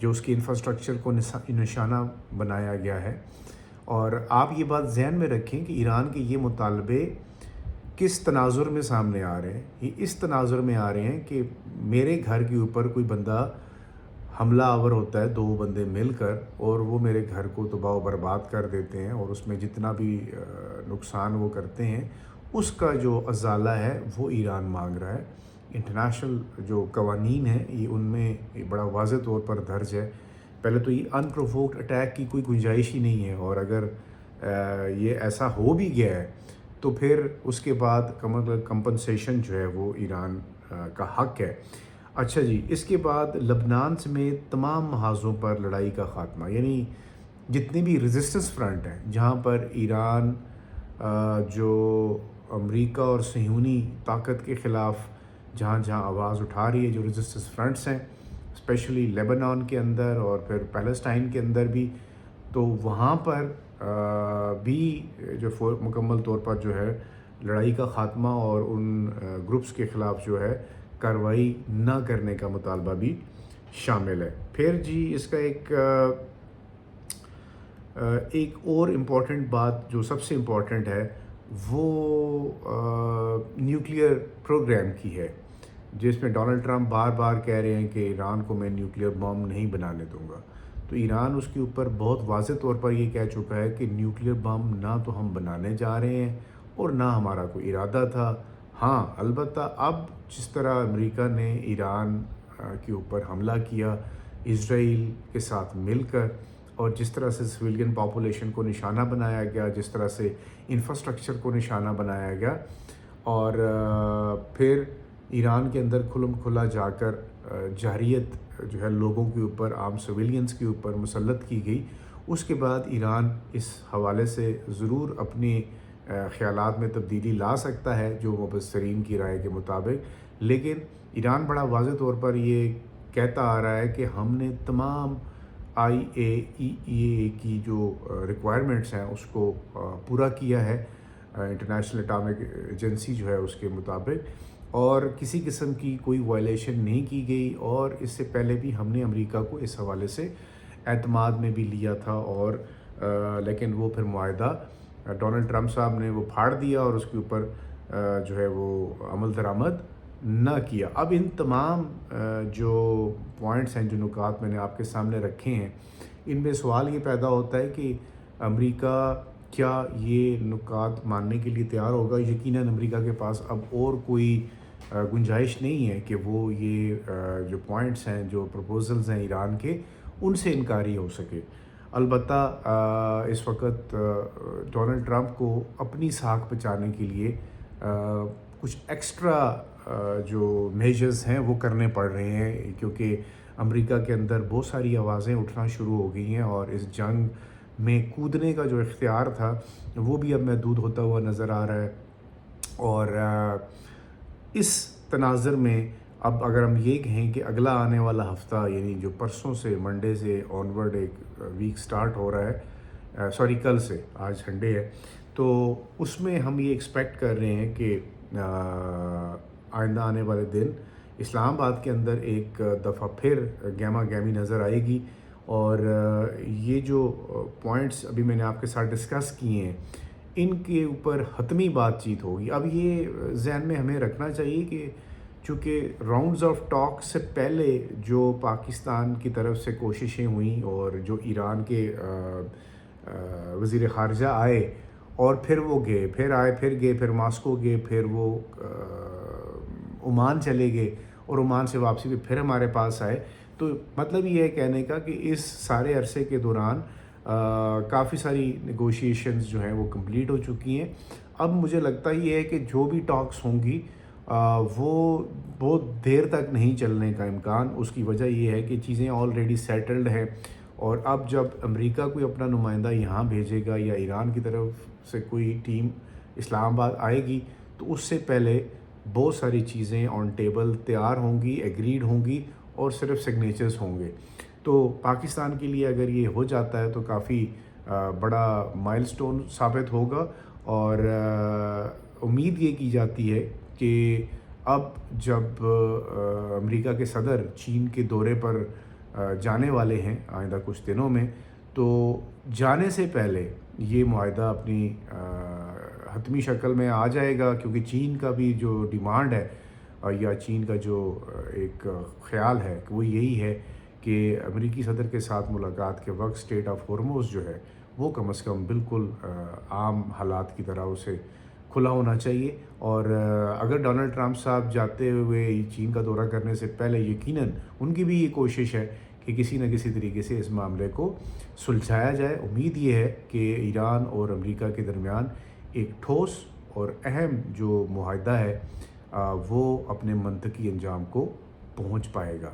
جو اس کے انفراسٹرکچر کو نشانہ بنایا گیا ہے۔ اور آپ یہ بات ذہن میں رکھیں کہ ایران کے یہ مطالبے کس تناظر میں سامنے آ رہے ہیں۔ یہ اس تناظر میں آ رہے ہیں کہ میرے گھر کے اوپر کوئی بندہ حملہ آور ہوتا ہے، 2 بندے مل کر، اور وہ میرے گھر کو تباہ و برباد کر دیتے ہیں، اور اس میں جتنا بھی نقصان وہ کرتے ہیں اس کا جو ازالہ ہے وہ ایران مانگ رہا ہے۔ انٹرنیشنل جو قوانین ہیں یہ ان میں بڑا واضح طور پر درج ہے۔ پہلے تو یہ ان پروووکڈ اٹیک کی کوئی گنجائش ہی نہیں ہے، اور اگر یہ ایسا ہو بھی گیا ہے تو پھر اس کے بعد کمپنسیشن جو ہے وہ ایران کا حق ہے۔ اچھا جی، اس کے بعد لبنان سمیت تمام محاذوں پر لڑائی کا خاتمہ، یعنی جتنے بھی ریزسٹنس فرنٹ ہیں جہاں پر ایران جو امریکہ اور صہیونی طاقت کے خلاف جہاں جہاں آواز اٹھا رہی ہے، جو ریزسٹنس فرنٹس ہیں اسپیشلی لیبنان کے اندر اور پھر پیلسٹائن کے اندر بھی، تو وہاں پر بھی جو مکمل طور پر جو ہے لڑائی کا خاتمہ اور ان گروپس کے خلاف جو ہے کارروائی نہ کرنے کا مطالبہ بھی شامل ہے۔ پھر جی اس کا ایک اور امپورٹنٹ بات جو سب سے امپورٹنٹ ہے وہ نیوکلیئر پروگرام کی ہے، جس میں ڈونلڈ ٹرمپ بار بار کہہ رہے ہیں کہ ایران کو میں نیوکلیئر بم نہیں بنانے دوں گا۔ تو ایران اس کے اوپر بہت واضح طور پر یہ کہہ چکا ہے کہ نیوکلیئر بم نہ تو ہم بنانے جا رہے ہیں اور نہ ہمارا کوئی ارادہ تھا۔ ہاں البتہ اب جس طرح امریکہ نے ایران کے اوپر حملہ کیا اسرائیل کے ساتھ مل کر، اور جس طرح سے سویلین پاپولیشن کو نشانہ بنایا گیا، جس طرح سے انفراسٹرکچر کو نشانہ بنایا گیا، اور پھر ایران کے اندر کھلم کھلا جا کر جارحیت جو ہے لوگوں کے اوپر، عام سویلینز کے اوپر مسلط کی گئی، اس کے بعد ایران اس حوالے سے ضرور اپنی خیالات میں تبدیلی لا سکتا ہے جو مبصرین کی رائے کے مطابق، لیکن ایران بڑا واضح طور پر یہ کہتا آ رہا ہے کہ ہم نے تمام IAEA کی جو ریکوائرمنٹس ہیں اس کو پورا کیا ہے، انٹرنیشنل اٹامک ایجنسی جو ہے اس کے مطابق، اور کسی قسم کی کوئی وائلیشن نہیں کی گئی، اور اس سے پہلے بھی ہم نے امریکہ کو اس حوالے سے اعتماد میں بھی لیا تھا، اور لیکن وہ پھر معاہدہ ڈونلڈ ٹرمپ صاحب نے وہ پھاڑ دیا اور اس کے اوپر جو ہے وہ عمل درآمد نہ کیا۔ اب ان تمام جو پوائنٹس ہیں، جو نکات میں نے آپ کے سامنے رکھے ہیں، ان میں سوال یہ پیدا ہوتا ہے کہ امریکہ کیا یہ نکات ماننے کے لیے تیار ہوگا؟ یقیناً امریکہ کے پاس اب اور کوئی گنجائش نہیں ہے کہ وہ یہ جو پوائنٹس ہیں، جو پروپوزلز ہیں ایران کے، ان سے انکاری ہو سکے۔ البتہ اس وقت ڈونلڈ ٹرمپ کو اپنی ساکھ بچانے کے لیے کچھ ایکسٹرا جو میجرز ہیں وہ کرنے پڑ رہے ہیں، کیونکہ امریکہ کے اندر بہت ساری آوازیں اٹھنا شروع ہو گئی ہیں، اور اس جنگ میں کودنے کا جو اختیار تھا وہ بھی اب محدود ہوتا ہوا نظر آ رہا ہے۔ اور اس تناظر میں اب اگر ہم یہ کہیں کہ اگلا آنے والا ہفتہ، یعنی جو پرسوں سے منڈے سے آنورڈ ایک ویک سٹارٹ ہو رہا ہے، کل سے، آج سنڈے ہے، تو اس میں ہم یہ ایکسپیکٹ کر رہے ہیں کہ آئندہ آنے والے دن اسلام آباد کے اندر ایک دفعہ پھر گہما گہمی نظر آئے گی، اور یہ جو پوائنٹس ابھی میں نے آپ کے ساتھ ڈسکس کیے ہیں ان کے اوپر حتمی بات چیت ہوگی۔ اب یہ ذہن میں ہمیں رکھنا چاہیے کہ چونکہ راؤنڈز آف ٹاک سے پہلے جو پاکستان کی طرف سے کوششیں ہوئیں، اور جو ایران کے وزیر خارجہ آئے اور پھر وہ گئے، پھر آئے، پھر گئے، پھر ماسکو گئے، پھر وہ عمان چلے گئے، اور عمان سے واپسی پہ پھر ہمارے پاس آئے، تو مطلب یہ ہے کہنے کا کہ اس سارے عرصے کے دوران کافی ساری نیگوشیشنز جو ہیں وہ کمپلیٹ ہو چکی ہیں۔ اب مجھے لگتا ہی ہے کہ جو بھی ٹاکس ہوں گی وہ بہت دیر تک نہیں چلنے کا امکان، اس کی وجہ یہ ہے کہ چیزیں آلریڈی سیٹلڈ ہیں، اور اب جب امریکہ کوئی اپنا نمائندہ یہاں بھیجے گا یا ایران کی طرف سے کوئی ٹیم اسلام آباد آئے گی، تو اس سے پہلے بہت ساری چیزیں آن ٹیبل تیار ہوں گی، ایگریڈ ہوں گی، اور صرف سگنیچرز ہوں گے۔ تو پاکستان کے لیے اگر یہ ہو جاتا ہے تو کافی بڑا مائل سٹون ثابت ہوگا، اور امید یہ کی جاتی ہے کہ اب جب امریکہ کے صدر چین کے دورے پر جانے والے ہیں آئندہ کچھ دنوں میں، تو جانے سے پہلے یہ معاہدہ اپنی حتمی شکل میں آ جائے گا، کیونکہ چین کا بھی جو ڈیمانڈ ہے یا چین کا جو ایک خیال ہے کہ وہ یہی ہے کہ امریکی صدر کے ساتھ ملاقات کے وقت اسٹریٹ آف ہارموز جو ہے وہ کم از کم بالکل عام حالات کی طرح اسے کھلا ہونا چاہیے، اور اگر ڈونلڈ ٹرمپ صاحب جاتے ہوئے چین کا دورہ کرنے سے پہلے یقیناً ان کی بھی یہ کوشش ہے کہ کسی نہ کسی طریقے سے اس معاملے کو سلجھایا جائے۔ امید یہ ہے کہ ایران اور امریکہ کے درمیان ایک ٹھوس اور اہم جو معاہدہ ہے وہ اپنے منطقی انجام کو پہنچ پائے گا۔